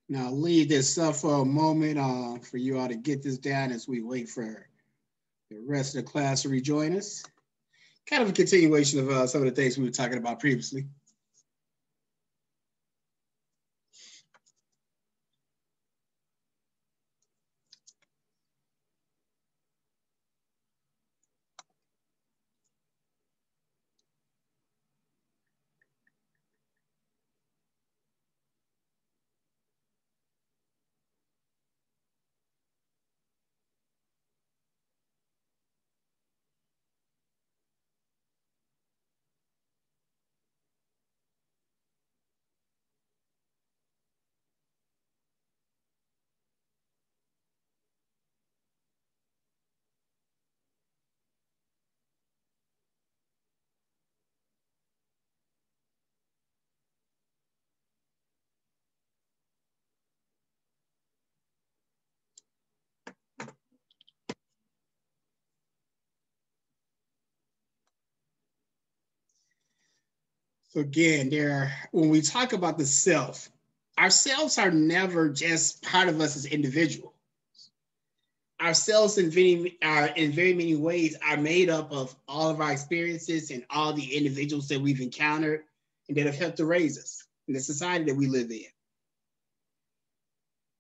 Now leave this up for a moment for you all to get this down as we wait for the rest of the class to rejoin us. Kind of a continuation of some of the things we were talking about previously. So again, when we talk about the self, ourselves are never just part of us as individuals. Ourselves in very many ways are made up of all of our experiences and all the individuals that we've encountered and that have helped to raise us in the society that we live in.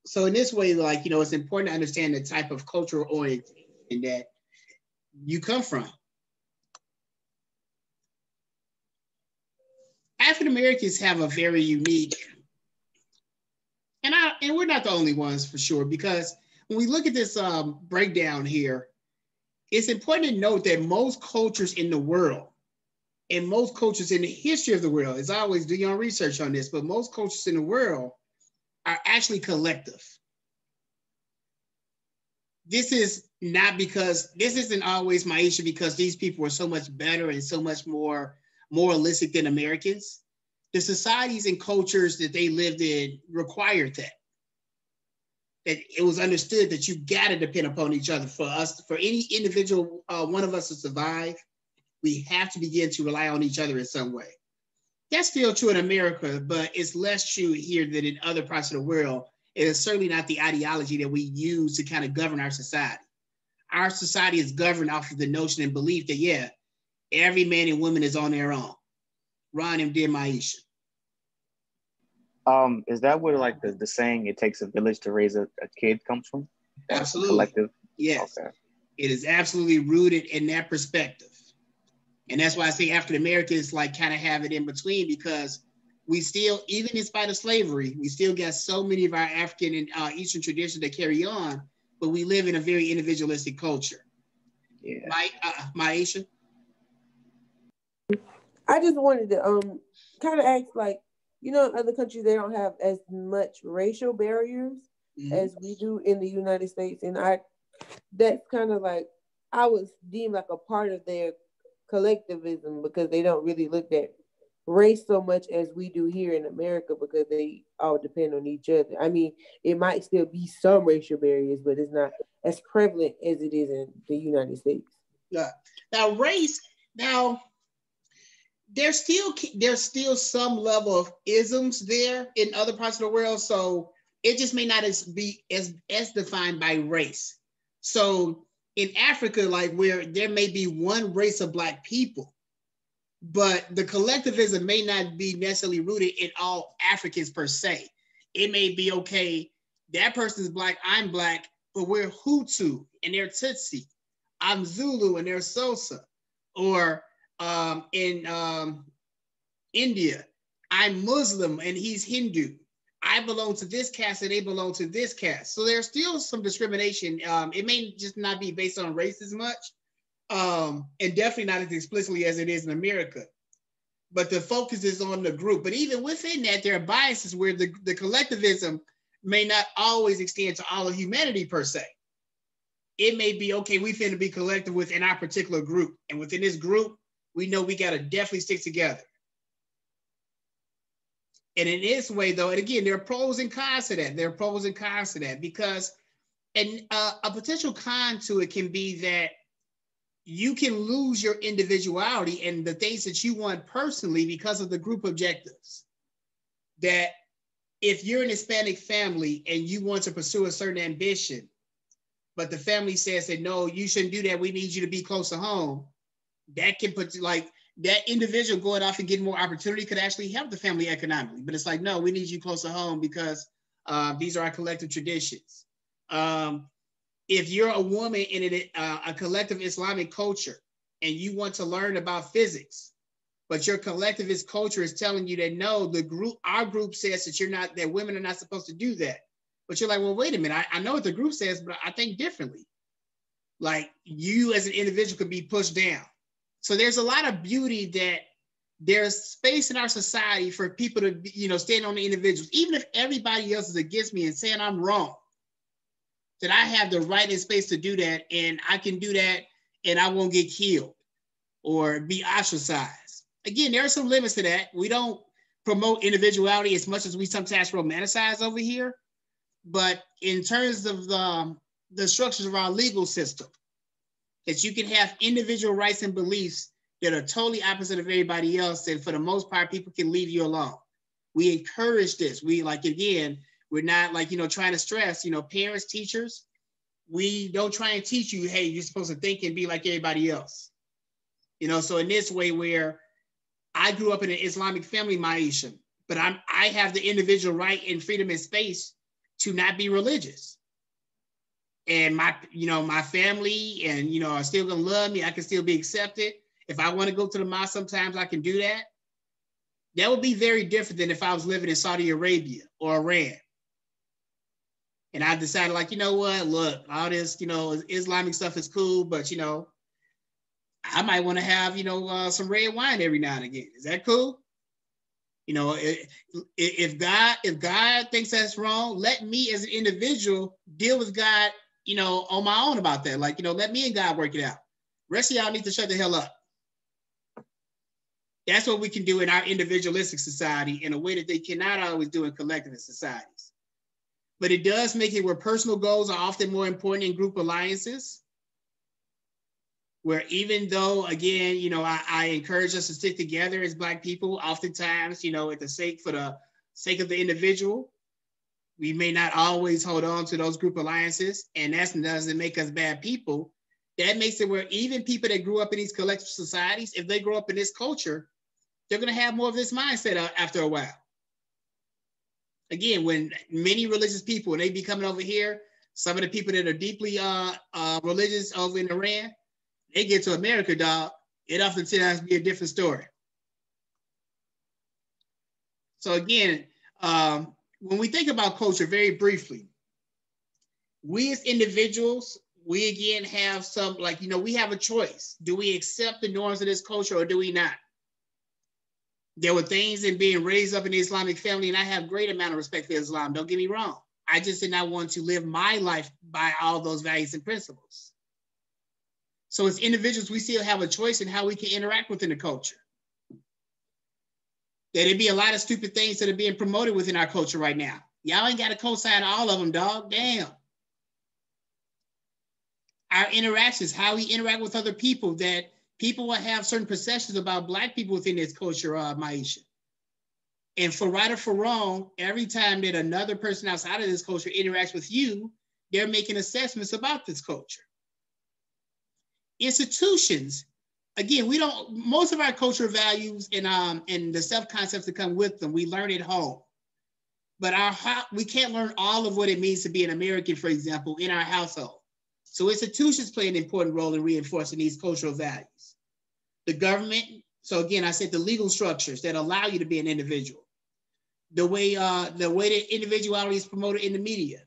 So in this way, it's important to understand the type of cultural orientation that you come from. African Americans have a very unique, and we're not the only ones for sure, because when we look at this breakdown here, it's important to note that most cultures in the world and most cultures in the history of the world, as I always do your own research on this, but most cultures in the world are actually collective. This isn't always Maisha because these people are so much better and so much more moralistic than Americans. The societies and cultures that they lived in required that. That it was understood that you got to depend upon each other for any individual one of us to survive. We have to begin to rely on each other in some way. That's still true in America, but it's less true here than in other parts of the world. It is certainly not the ideology that we use to kind of govern our society. Our society is governed off of the notion and belief that, yeah, every man and woman is on their own. Ron and dear Maisha. Is that where like the saying "it takes a village to raise a kid" comes from? Absolutely. Collective. Yes. Okay. It is absolutely rooted in that perspective. And that's why I say African Americans kind of have it in between, because we still, even in spite of slavery, we still got so many of our African and Eastern traditions that carry on, but we live in a very individualistic culture. Yeah. Maisha? I just wanted to kind of ask, in other countries they don't have as much racial barriers as we do in the United States, and that's kind of I was deemed like a part of their collectivism because they don't really look at race so much as we do here in America because they all depend on each other. I mean, it might still be some racial barriers, but it's not as prevalent as it is in the United States. Yeah. Now there's still some level of isms there in other parts of the world, so it just may not be as defined by race. So in Africa, where there may be one race of Black people, but the collectivism may not be necessarily rooted in all Africans per se. It may be, okay, that person's Black, I'm Black, but we're Hutu and they're Tutsi. I'm Zulu and they're Xhosa. Or in India, I'm Muslim and he's Hindu. I belong to this caste and they belong to this caste. So there's still some discrimination. It may just not be based on race as much, and definitely not as explicitly as it is in America. But the focus is on the group. But even within that, there are biases where the collectivism may not always extend to all of humanity per se. It may be, okay, we finna be collective within our particular group. And within this group, we know we gotta definitely stick together. And in this way, though, and again, there are pros and cons to that. Because a potential con to it can be that you can lose your individuality and the things that you want personally because of the group objectives. That if you're an Hispanic family and you want to pursue a certain ambition, but the family says that, no, you shouldn't do that. We need you to be close to home. That can put like that individual going off and getting more opportunity could actually help the family economically. But it's like, no, we need you close to home because these are our collective traditions. If you're a woman in a collective Islamic culture and you want to learn about physics, but your collectivist culture is telling you that no, our group says that women are not supposed to do that. But you're like, well, wait a minute. I know what the group says, but I think differently. Like you as an individual could be pushed down. So there's a lot of beauty that there's space in our society for people to, stand on the individuals, even if everybody else is against me and saying I'm wrong, that I have the right and space to do that. And I can do that and I won't get killed or be ostracized. Again, there are some limits to that. We don't promote individuality as much as we sometimes romanticize over here. But in terms of the structures of our legal system, that you can have individual rights and beliefs that are totally opposite of everybody else. And for the most part, people can leave you alone. We encourage this. We're not trying to stress, parents, teachers, we don't try and teach you, hey, you're supposed to think and be like everybody else. So in this way where I grew up in an Islamic family, Maisha, but I have the individual right and freedom and space to not be religious. And my family and, are still gonna love me. I can still be accepted. If I want to go to the mosque sometimes, I can do that. That would be very different than if I was living in Saudi Arabia or Iran. And I decided like, you know what, look, all this, Islamic stuff is cool, but, I might want to have, some red wine every now and again. Is that cool? If God thinks that's wrong, let me as an individual deal with God, on my own about that. Like, let me and God work it out. Rest of y'all need to shut the hell up. That's what we can do in our individualistic society in a way that they cannot always do in collectivist societies. But it does make it where personal goals are often more important in group alliances, where even though, again, I encourage us to stick together as Black people, oftentimes, for the sake of the individual, we may not always hold on to those group alliances, and that doesn't make us bad people. That makes it where even people that grew up in these collective societies, if they grow up in this culture, they're going to have more of this mindset after a while. Again, when many religious people, when they be coming over here, some of the people that are deeply religious over in Iran, they get to America, dog, it often tends to be a different story. So again, when we think about culture very briefly, we as individuals, we again have some, we have a choice. Do we accept the norms of this culture or do we not? There were things in being raised up in the Islamic family, and I have great amount of respect for Islam. Don't get me wrong. I just did not want to live my life by all those values and principles. So as individuals, we still have a choice in how we can interact within the culture. There'd be a lot of stupid things that are being promoted within our culture right now. Y'all ain't got to co-sign all of them, dog. Damn. Our interactions, how we interact with other people, that people will have certain perceptions about Black people within this culture, Maisha. And for right or for wrong, every time that another person outside of this culture interacts with you, they're making assessments about this culture. Institutions, again, most of our cultural values and the self-concepts that come with them, we learn at home. But we can't learn all of what it means to be an American, for example, in our household. So institutions play an important role in reinforcing these cultural values. The government, so again, I said the legal structures that allow you to be an individual. The way that individuality is promoted in the media.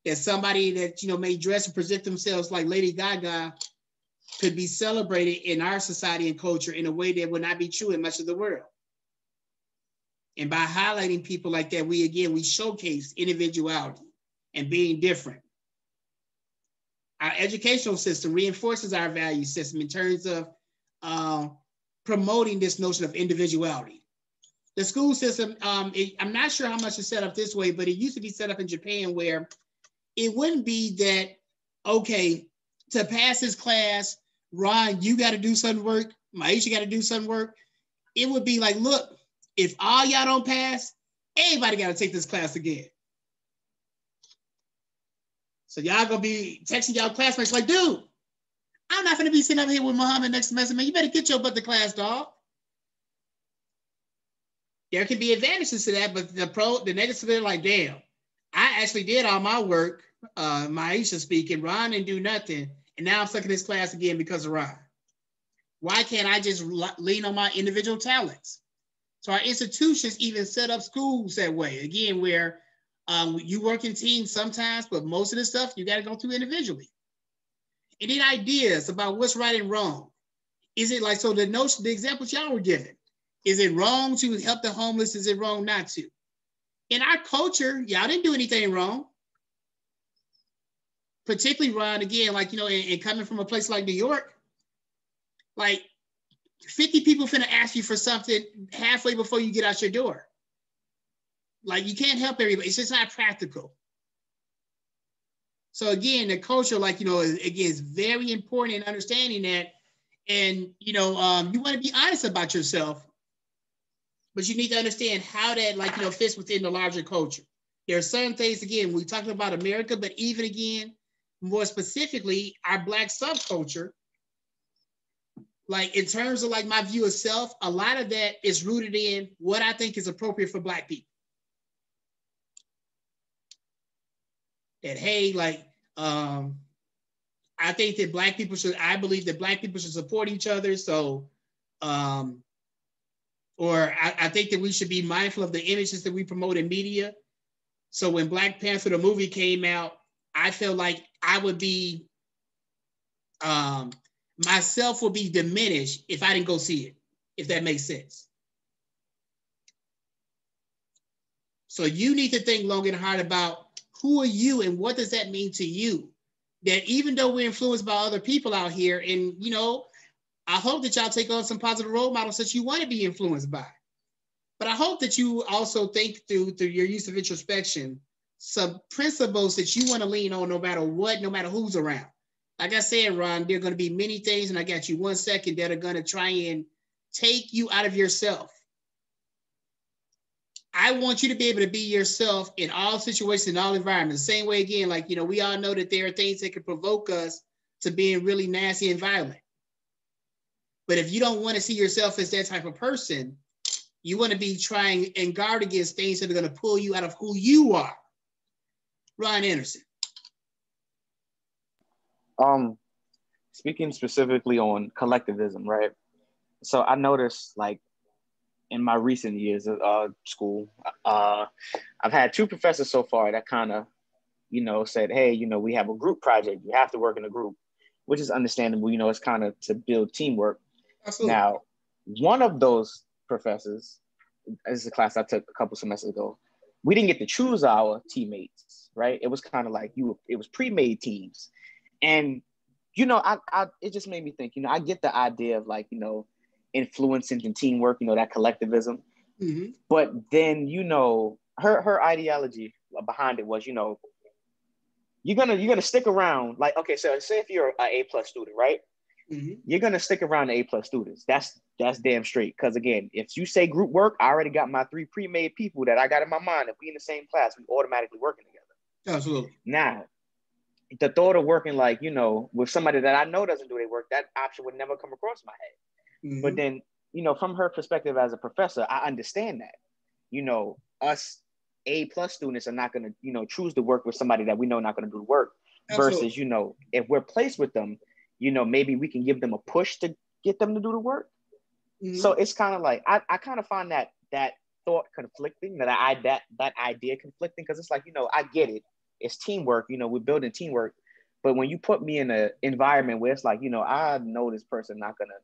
That somebody that may dress and present themselves like Lady Gaga could be celebrated in our society and culture in a way that would not be true in much of the world. And by highlighting people like that, we showcase individuality and being different. Our educational system reinforces our value system in terms of promoting this notion of individuality. The school system, I'm not sure how much it's set up this way, but it used to be set up in Japan where it wouldn't be that, okay, to pass this class, Ron, you got to do some work, Maisha got to do some work. It would be like, look, if all y'all don't pass, Everybody got to take this class again. So y'all gonna be texting y'all classmates like, dude, I'm not gonna be sitting up here with Muhammad next semester, man. You better get your butt to class, dog. There can be advantages to that, but the negatives are like, damn, I actually did all my work, Maisha speaking, Ron didn't do nothing, and now I'm stuck in this class again because of Ron. Why can't I just lean on my individual talents? So our institutions even set up schools that way, again, where you work in teams sometimes, but most of the stuff you got to go through individually. And then ideas about what's right and wrong. Is it like, so the examples y'all were given, is it wrong to help the homeless? Is it wrong not to? In our culture, y'all didn't do anything wrong. Particularly, Ron, again, like, you know, and coming from a place like New York, like 50 people finna ask you for something halfway before you get out your door. Like, you can't help everybody. It's just not practical. So again, the culture, like, you know, again, is very important in understanding that. And, you know, you want to be honest about yourself, but you need to understand how that, like, you know, fits within the larger culture. There are certain things, again, we're talking about America, but even again, more specifically, our Black subculture, like in terms of like my view of self, a lot of that is rooted in what I think is appropriate for Black people. That, hey, like, I think that I believe that Black people should support each other. So, or I think that we should be mindful of the images that we promote in media. So when Black Panther, the movie came out, I felt like I would be, myself would be diminished if I didn't go see it, if that makes sense. So you need to think long and hard about who are you and what does that mean to you? That even though we're influenced by other people out here, and, you know, I hope that y'all take on some positive role models that you want to be influenced by. But I hope that you also think through your use of introspection, some principles that you want to lean on no matter what, no matter who's around. Like I said, Ron, there are going to be many things, and I got you 1 second, that are going to try and take you out of yourself. I want you to be able to be yourself in all situations, in all environments. Same way, again, like, you know, we all know that there are things that can provoke us to being really nasty and violent. But if you don't want to see yourself as that type of person, you want to be trying and guard against things that are going to pull you out of who you are. Ron Anderson. Speaking specifically on collectivism, right? So I noticed, like, in my recent years of school, I've had 2 professors so far that kind of, you know, said, hey, you know, we have a group project. You have to work in a group, which is understandable. You know, it's kind of to build teamwork. Absolutely. Now, one of those professors, this is a class I took a couple semesters ago, we didn't get to choose our teammates, right? It was kind of like it was pre-made teams. And, you know, it just made me think, you know, I get the idea of, like, you know, influencing and teamwork, you know, that collectivism. Mm-hmm. But then, you know, her ideology behind it was, you know, you're gonna stick around. Like, okay, so say if you're an A+ student, right? Mm-hmm. You're gonna stick around the A+ students. That's damn straight. Because again, if you say group work, I already got my 3 pre-made people that I got in my mind. If we in the same class, we automatically working together. Absolutely. Now, the thought of working, like, you know, with somebody that I know doesn't do their work, that option would never come across my head. Mm-hmm. But then, you know, from her perspective as a professor, I understand that, you know, us A+ students are not going to, you know, choose to work with somebody that we know not going to do the work. Absolutely. Versus, you know, if we're placed with them, you know, maybe we can give them a push to get them to do the work. Mm-hmm. So it's kind of like, I kind of find that thought conflicting, that idea conflicting, because it's like, you know, I get it. It's teamwork, you know, we're building teamwork. But when you put me in an environment where it's like, you know, I know this person not going to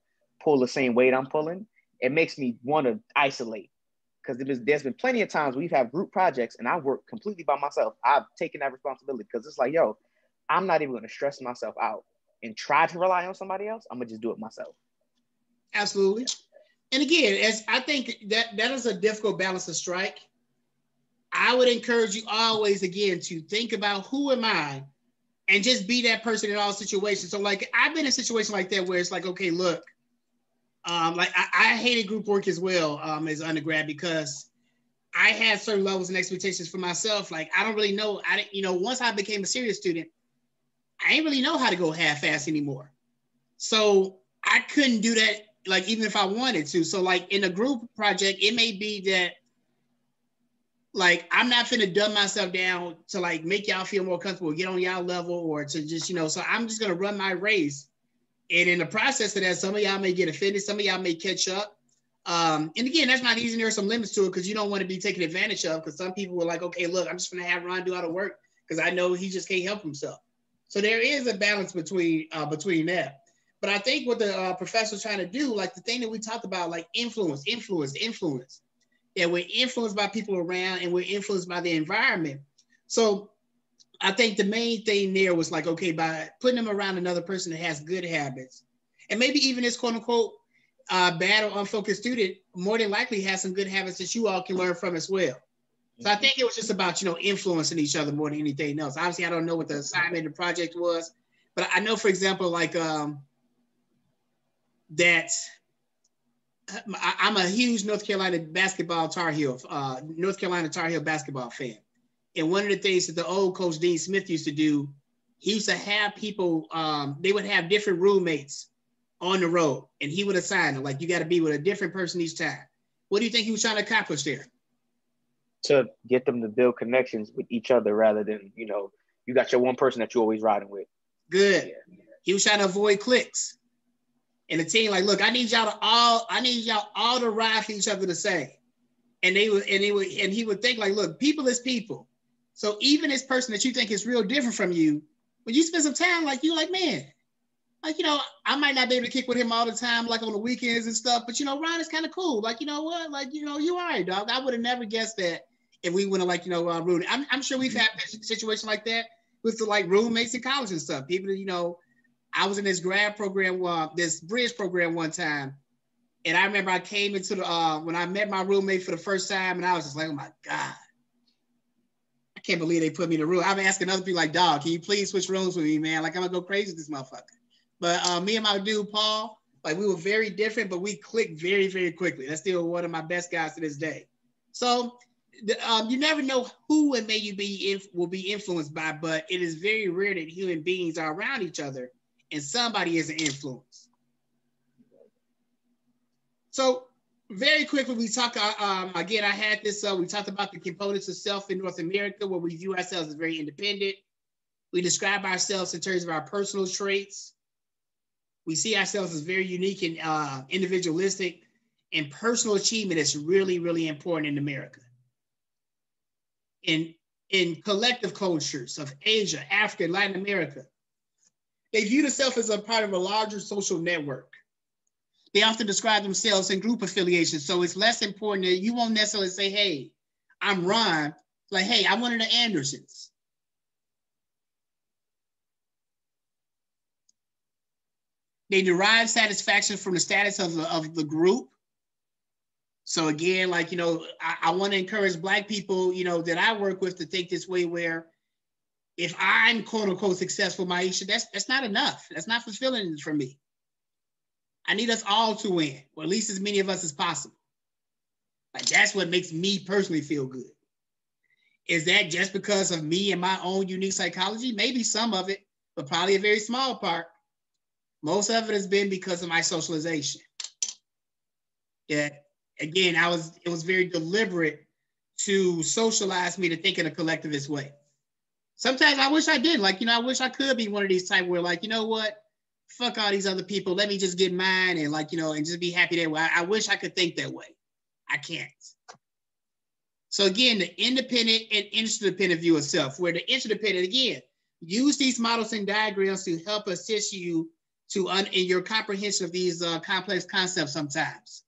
pull the same weight I'm pulling, it makes me want to isolate. Because there's been plenty of times we've had group projects and I work completely by myself. I've taken that responsibility because it's like, yo, I'm not even going to stress myself out and try to rely on somebody else. I'm going to just do it myself. Absolutely. And again, as I think that is a difficult balance to strike. I would encourage you always, again, to think about who am I and just be that person in all situations. So like, I've been in a situation like that where it's like, okay, look, like I hated group work as well as undergrad, because I had certain levels and expectations for myself. Like, I don't really know. I didn't, once I became a serious student, I didn't really know how to go half-ass anymore. So I couldn't do that, like, even if I wanted to. So, like, in a group project, it may be that, like, I'm not finna dumb myself down to, like, make y'all feel more comfortable, get on y'all level, or to just, so I'm just gonna run my race. And in the process of that, some of y'all may get offended, some of y'all may catch up. And again, that's not easy. There are some limits to it because you don't want to be taken advantage of, because some people were like, okay, look, I'm just gonna have Ron do all the work because I know he just can't help himself. So there is a balance between that. But I think what the professor's trying to do, like the thing that we talked about, like influence. Yeah, we're influenced by people around and we're influenced by the environment. So I think the main thing there was like, okay, by putting them around another person that has good habits, and maybe even this quote unquote bad or unfocused student more than likely has some good habits that you all can learn from as well. So I think it was just about, influencing each other more than anything else. Obviously, I don't know what the assignment and the project was, but I know, for example, like that I'm a huge North Carolina Tar Heel basketball fan. And one of the things that the old coach Dean Smith used to do, he used to have people, they would have different roommates on the road, and he would assign them, like, you got to be with a different person each time. What do you think he was trying to accomplish there? To get them to build connections with each other rather than, you got your one person that you're always riding with. Good. He was trying to avoid cliques. And the team, like, look, I need y'all all to ride for each other the same. And he would think, like, look, people is people. So even this person that you think is real different from you, when you spend some time, like, you like, man, like, I might not be able to kick with him all the time, like on the weekends and stuff, but Ron is kind of cool. Like, you know what? Like, you all right, dog. I would have never guessed that if we went to, like, Rooney. I'm sure we've had situations like that with the, like, roommates in college and stuff. People that, I was in this grad program, this bridge program one time. And I remember I came into the, when I met my roommate for the first time, and I was just like, oh my God. I can't believe they put me in the room. I've been asking other people, like, dog, can you please switch rooms with me, man? Like, I'm gonna go crazy with this motherfucker. But me and my dude, Paul, like, we were very different, but we clicked very, very quickly. That's still one of my best guys to this day. So you never know who and may you will be influenced by, but it is very rare that human beings are around each other and somebody is an influence. So very quickly, we talk, again, I had this, we talked about the components of self in North America, where we view ourselves as very independent. We describe ourselves in terms of our personal traits. We see ourselves as very unique and individualistic, and personal achievement is really, really important in America. In collective cultures of Asia, Africa, and Latin America, they view themselves as a part of a larger social network. They often describe themselves in group affiliations, so it's less important that you won't necessarily say, hey, I'm Ron. Like, hey, I'm one of the Andersons. They derive satisfaction from the status of the group. So again, like, I want to encourage Black people, that I work with to think this way, where if I'm quote unquote successful, Maisha, that's not enough. That's not fulfilling for me. I need us all to win, or at least as many of us as possible. Like, that's what makes me personally feel good. Is that just because of me and my own unique psychology? Maybe some of it, but probably a very small part. Most of it has been because of my socialization. That, again, it was very deliberate to socialize me to think in a collectivist way. Sometimes I wish I did. Like, I wish I could be one of these type where, like, you know what? Fuck all these other people. Let me just get mine and, like, and just be happy that way. I wish I could think that way. I can't. So again, the independent and interdependent view of self, where the interdependent, again, use these models and diagrams to help assist you in your comprehension of these complex concepts sometimes.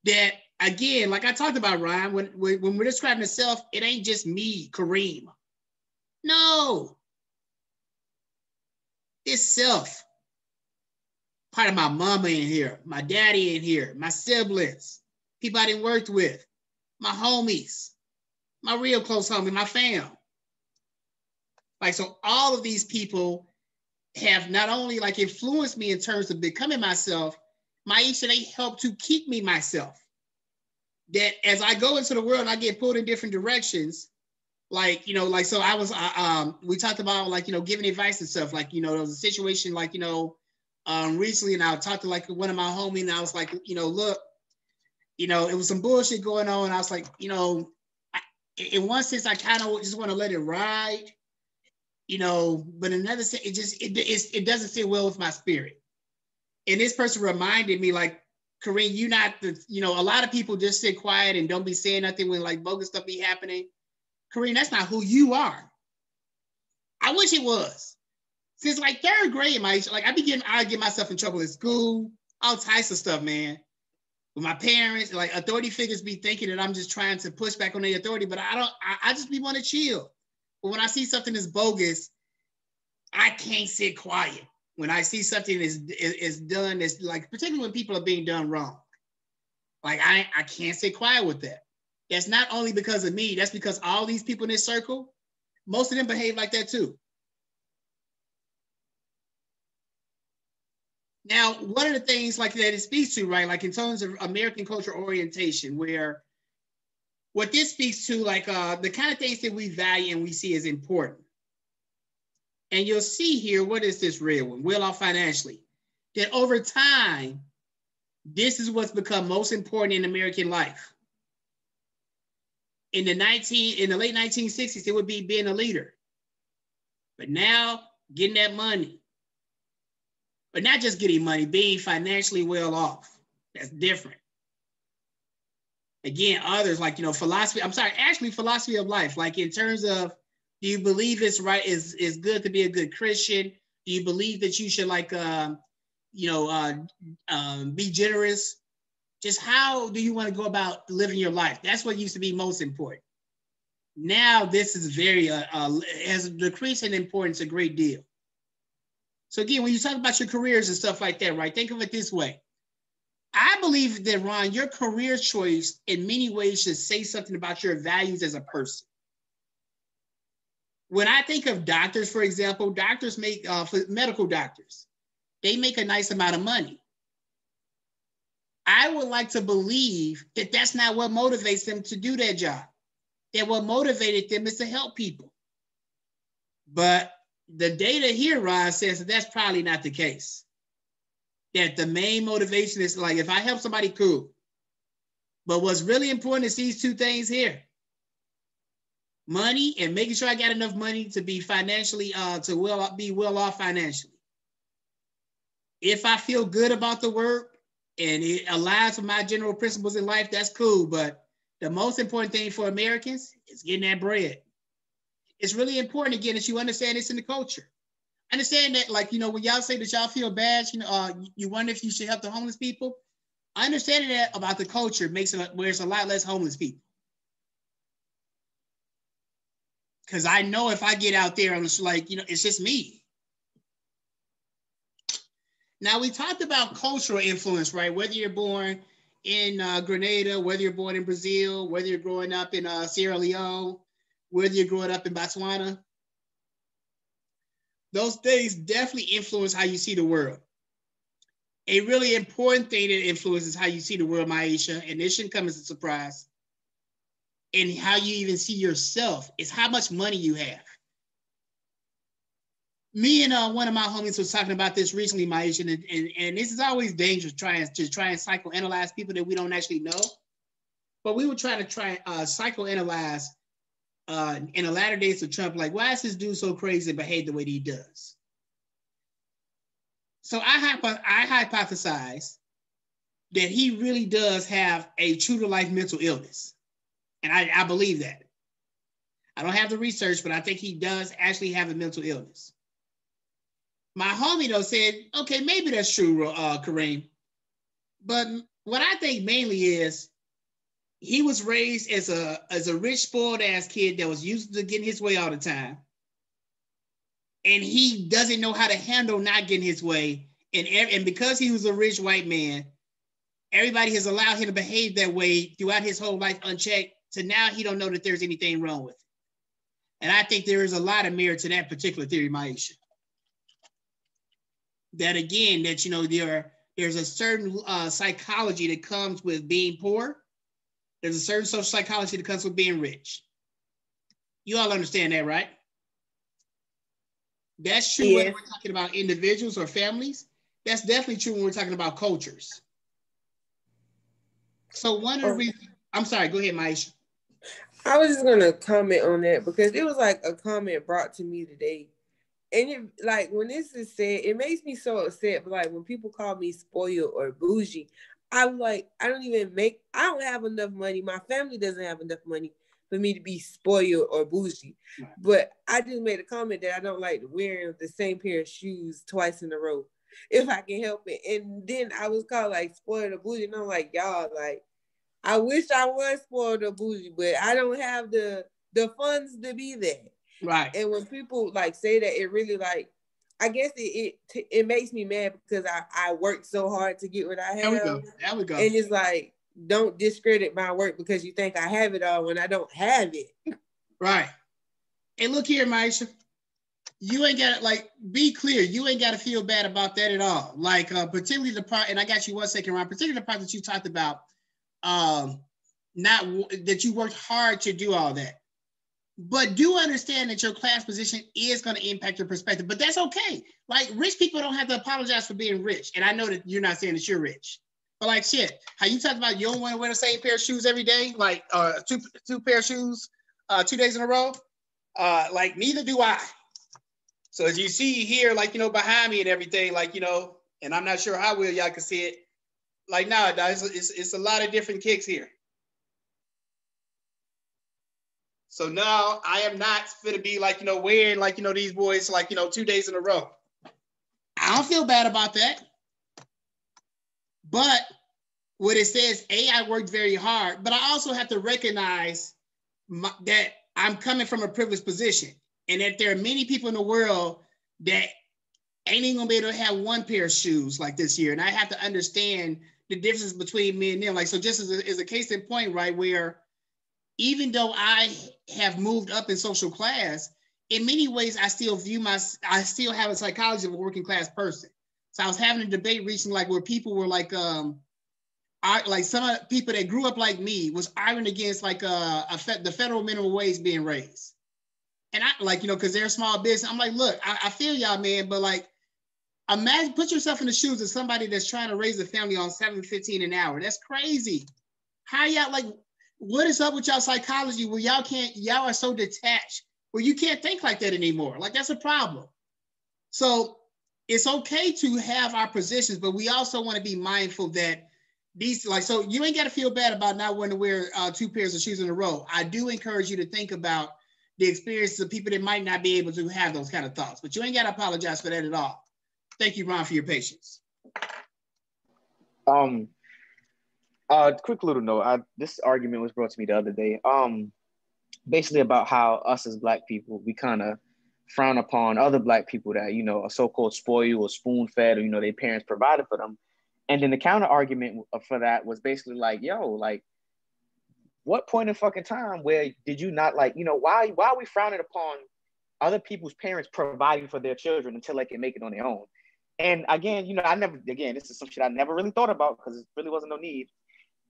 That, again, like I talked about, Ryan, when we're describing the self, it ain't just me, Kareem. No. It's self. Part of my mama in here, my daddy in here, my siblings, people I didn't work with, my homies, my real close homie, my fam. Like, so all of these people have not only, like, influenced me in terms of becoming myself, Maisha, they help to keep me myself. that as I go into the world and I get pulled in different directions, like, you know, like, so I was, we talked about like, you know, giving advice and stuff, like, you know, there was a situation like, you know, recently, and I talked to like one of my homies, and I was like, you know, look, you know, it was some bullshit going on. I was like, you know, in one sense, I kind of just want to let it ride, you know, but in another sense, it doesn't sit well with my spirit. And this person reminded me, like, Kareem, you not the, you know, a lot of people just sit quiet and don't be saying nothing when like bogus stuff be happening. Kareem, that's not who you are. I wish it was. Since like third grade, I get myself in trouble at school, all types of stuff, man. With my parents, like authority figures be thinking that I'm just trying to push back on their authority, but I just be want to chill. But when I see something that's bogus, I can't sit quiet. When I see something is done, that's like, particularly when people are being done wrong. Like I can't sit quiet with that. That's not only because of me, that's because all these people in this circle, most of them behave like that too. Now, one of the things like that it speaks to, right, like in terms of American culture orientation, where what this speaks to, like the kind of things that we value and we see as important. And you'll see here, what is this red one? Well off financially. That over time, this is what's become most important in American life. In the late 1960s, it would be being a leader. But now, getting that money. But not just getting money, being financially well off. That's different. Again, others like, you know, philosophy of life. Like in terms of, do you believe it's right, is good to be a good Christian? Do you believe that you should like, be generous? Just how do you want to go about living your life? That's what used to be most important. Now this is very, has decreased in importance a great deal. So again, when you talk about your careers and stuff like that, right, think of it this way. I believe that, Ron, your career choice in many ways should say something about your values as a person. When I think of doctors, for example, doctors make, medical doctors, they make a nice amount of money. I would like to believe that that's not what motivates them to do their job. That what motivated them is to help people. But the data here, Ron, says that that's probably not the case. That the main motivation is like, if I help somebody, cool. But what's really important is these two things here. Money and making sure I got enough money to be financially, be well off financially. If I feel good about the work and it aligns with my general principles in life, that's cool. But the most important thing for Americans is getting that bread. It's really important, again, that you understand this in the culture. Understand that, like, you know, when y'all say that y'all feel bad, you know, you wonder if you should help the homeless people. I understand that about the culture makes it where there's a lot less homeless people. Because I know if I get out there, I'm just like, you know, it's just me. Now, we talked about cultural influence, right? Whether you're born in Grenada, whether you're born in Brazil, whether you're growing up in Sierra Leone, whether you're growing up in Botswana, those things definitely influence how you see the world. A really important thing that influences how you see the world, Maisha, and this shouldn't come as a surprise, and how you even see yourself, is how much money you have. Me and one of my homies was talking about this recently, Maisha, and this is always dangerous, trying to psychoanalyze people that we don't actually know. But we were trying to psychoanalyze in the latter days of Trump, like, why is this dude so crazy and behave the way that he does? So I hypothesize that he really does have a true-to-life mental illness. And I believe that. I don't have the research, but I think he does actually have a mental illness. My homie, though, said, okay, maybe that's true, Kareem. But what I think mainly is he was raised as a rich, spoiled-ass kid that was used to getting his way all the time. And he doesn't know how to handle not getting his way. And because he was a rich white man, everybody has allowed him to behave that way throughout his whole life unchecked, to now he don't know that there's anything wrong with it. And I think there is a lot of merit to that particular theory, Maisha. That again, that, you know, there's a certain psychology that comes with being poor There's a certain social psychology that comes with being rich. You all understand that, right? That's true whether we're talking about individuals or families. That's definitely true when we're talking about cultures. So one of the reasons, I'm sorry, go ahead, Maisha. I was just gonna comment on that because it was like a comment brought to me today. And it, like when this is said, it makes me so upset. But like when people call me spoiled or bougie, I'm like, I don't have enough money. My family doesn't have enough money for me to be spoiled or bougie. Right. But I just made a comment that I don't like wearing the same pair of shoes twice in a row if I can help it. And then I was called like spoiled or bougie, and I'm like, y'all, like, I wish I was spoiled or bougie, but I don't have the funds to be there. Right. And when people like say that, it really like, I guess it makes me mad because I worked so hard to get what I have. There we go. And it's like, don't discredit my work because you think I have it all when I don't have it. Right. And look here, Maisha. You ain't got to, like, be clear. You ain't got to feel bad about that at all. Like, particularly the part, and I got you 1 second, Ron, particularly the part that you talked about, not that you worked hard to do all that. But do understand that your class position is going to impact your perspective, but that's okay. Like, rich people don't have to apologize for being rich. And I know that you're not saying that you're rich, but like shit, how you talked about you don't want to wear the same pair of shoes every day, like two pair of shoes 2 days in a row. Like neither do I. So as you see here, like, you know, behind me and everything, like, you know, and I'm not sure how well y'all can see it. Like nowadays, it's a lot of different kicks here. So now I am not going to be like, you know, wearing like, you know, these boys like, you know, 2 days in a row. I don't feel bad about that. But what it says, I worked very hard, but I also have to recognize that I'm coming from a privileged position and that there are many people in the world that ain't even gonna be able to have one pair of shoes like this year. And I have to understand the difference between me and them. Like, so just as a case in point, right, where even though I have moved up in social class, in many ways, I still have a psychology of a working class person. So I was having a debate recently, like where people were like some people that grew up like me was arguing against like the federal minimum wage being raised. And I like, you know, cause they're a small business. I'm like, look, I feel y'all, man, but like, imagine, put yourself in the shoes of somebody that's trying to raise a family on $7.15 an hour. That's crazy. How y'all like, what is up with y'all psychology where y'all are so detached where you can't think like that anymore? Like, that's a problem. So it's okay to have our positions, but we also want to be mindful that these, like, so you ain't got to feel bad about not wanting to wear 2 pairs of shoes in a row. I do encourage you to think about the experiences of people that might not be able to have those kind of thoughts, but you ain't got to apologize for that at all. Thank you, Ron, for your patience. Quick little note. This argument was brought to me the other day. Basically about how us as Black people, we kind of frown upon other Black people that, you know, are so-called spoiled or spoon-fed, or, you know, their parents provided for them. And then the counter argument for that was basically like, yo, like, what point in fucking time where did you not, like, you know, why are we frowning upon other people's parents providing for their children until they can make it on their own? And again, you know, this is some shit I never really thought about because it really wasn't no need.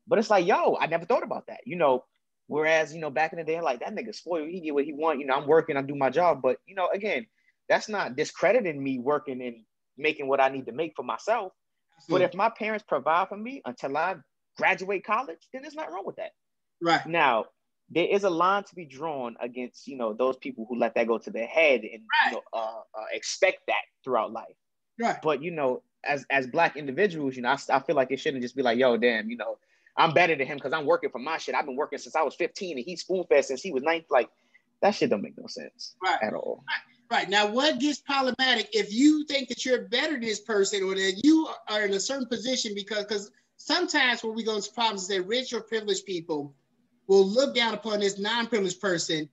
But it's like, yo, I never thought about that, you know, whereas, you know, back in the day, like, that nigga spoiled, he get what he want, you know, I'm working, I do my job. But, you know, again, that's not discrediting me working and making what I need to make for myself. But if my parents provide for me until I graduate college, then there's nothing wrong with that. Right. Now, there is a line to be drawn against, you know, those people who let that go to their head and, you know, expect that throughout life. Right. But, you know, as Black individuals, you know, I feel like it shouldn't just be like, yo, damn, you know, I'm better than him because I'm working for my shit. I've been working since I was 15 and he's spoon-fed since he was 9. Like, that shit don't make no sense at all. Right. Now, what gets problematic if you think that you're better than this person or that you are in a certain position because sometimes where we go into problems is that rich or privileged people will look down upon this non-privileged person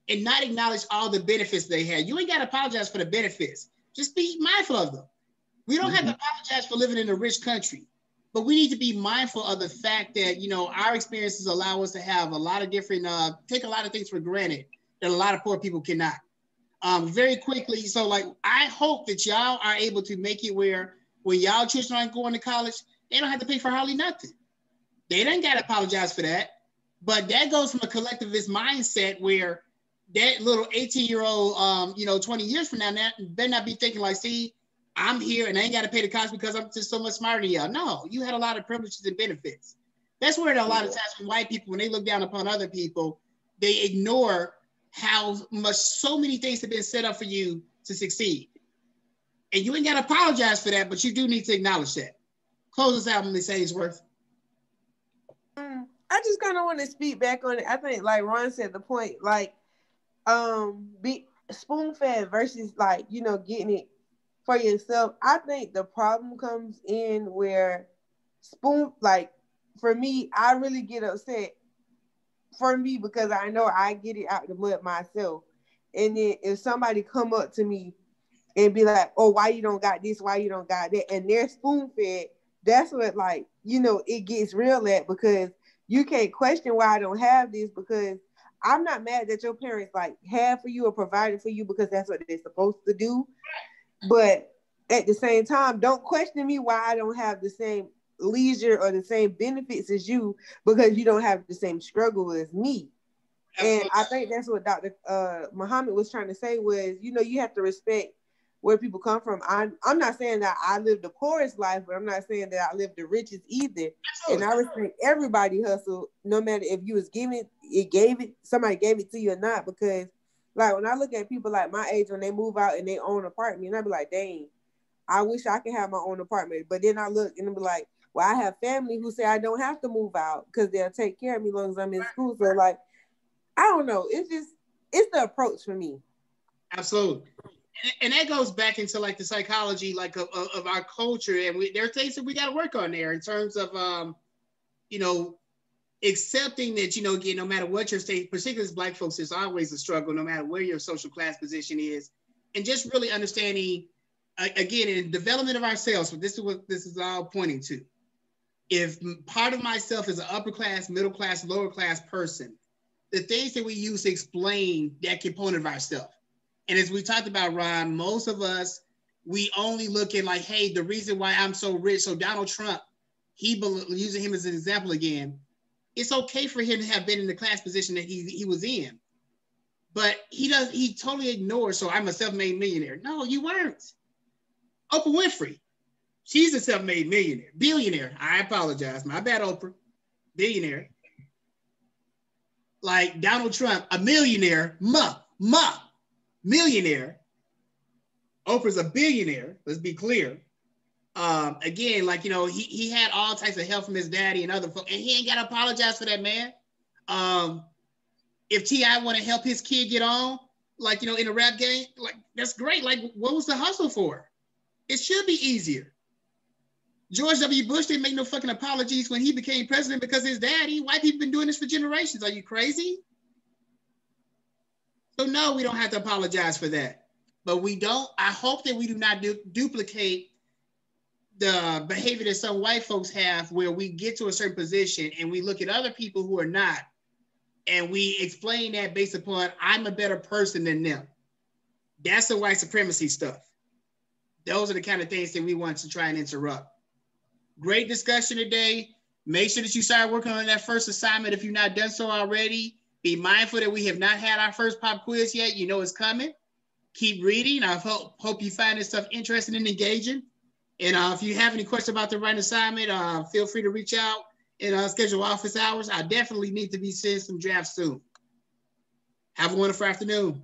and not acknowledge all the benefits they had. You ain't got to apologize for the benefits. Just be mindful of them. We don't have to apologize for living in a rich country, but we need to be mindful of the fact that, you know, our experiences allow us to have a lot of different, take a lot of things for granted that a lot of poor people cannot. Very quickly, so like, I hope that y'all are able to make it where when y'all children aren't going to college, they don't have to pay for hardly nothing. They don't got to apologize for that. But that goes from a collectivist mindset where that little 18-year-old, 20 years from now, better not be thinking like, see, I'm here and I ain't got to pay the cost because I'm just so much smarter than y'all. No, you had a lot of privileges and benefits. That's where a lot of times when white people, when they look down upon other people, they ignore how much so many things have been set up for you to succeed. And you ain't got to apologize for that, but you do need to acknowledge that. Close us out, Ms. Ainsworth. I just kind of want to speak back on it. I think, like Ron said, the point, like, be spoon-fed versus, like, getting it for yourself. I think the problem comes in where for me, I really get upset for me because I know I get it out the mud myself. And then if somebody come up to me and be like, oh, why you don't got this? Why you don't got that? And they're spoon-fed. That's what, like, it gets real at, because you can't question why I don't have this, because I'm not mad that your parents, like, have for you or provided for you because that's what they're supposed to do. But at the same time, don't question me why I don't have the same leisure or the same benefits as you because you don't have the same struggle as me. Absolutely. And I think that's what Dr. Muhammad was trying to say was, you have to respect where people come from. I'm not saying that I live the poorest life, but I'm not saying that I live the richest either. Absolutely. And I respect everybody hustle, no matter if you was somebody gave it to you or not. Because, like, when I look at people like my age, when they move out and they own an apartment, and I be like, dang, I wish I could have my own apartment. But then I look and I be like, well, I have family who say I don't have to move out because they'll take care of me as long as I'm in school. So, like, I don't know. It's the approach for me. Absolutely. And that goes back into, like, the psychology, like, of our culture. And there are things that we got to work on there in terms of, accepting that, again, no matter what your state, particularly as Black folks, there's always a struggle, no matter where your social class position is. And just really understanding, again, in development of ourselves, this is what this is all pointing to. If part of myself is an upper class, middle class, lower class person, the things that we use to explain that component of ourselves. And as we talked about, Ron, most of us, we only look at, like, hey, the reason why I'm so rich. So Donald Trump, using him as an example again, it's okay for him to have been in the class position that he was in. But he totally ignores, so I'm a self-made millionaire. No, you weren't. Oprah Winfrey, she's a self-made millionaire, billionaire. I apologize. My bad, Oprah. Billionaire. Like Donald Trump, a millionaire, millionaire. Oprah's a billionaire, let's be clear. Again, like, he had all types of help from his daddy and other folks, and he ain't got to apologize for that, man. If T.I. want to help his kid get on, like, in a rap game, like, that's great. Like, what was the hustle for? It should be easier. George W. Bush didn't make no fucking apologies when he became president because his daddy. White people been doing this for generations. Are you crazy? So no, we don't have to apologize for that. But I hope that we do not duplicate the behavior that some white folks have where we get to a certain position and we look at other people who are not, and we explain that based upon, I'm a better person than them. That's the white supremacy stuff. Those are the kind of things that we want to try and interrupt. Great discussion today. Make sure that you start working on that first assignment if you've not done so already. Be mindful that we have not had our first pop quiz yet. You know it's coming. Keep reading. I hope you find this stuff interesting and engaging. And if you have any questions about the writing assignment, feel free to reach out and schedule office hours. I definitely need to be seeing some drafts soon. Have a wonderful afternoon.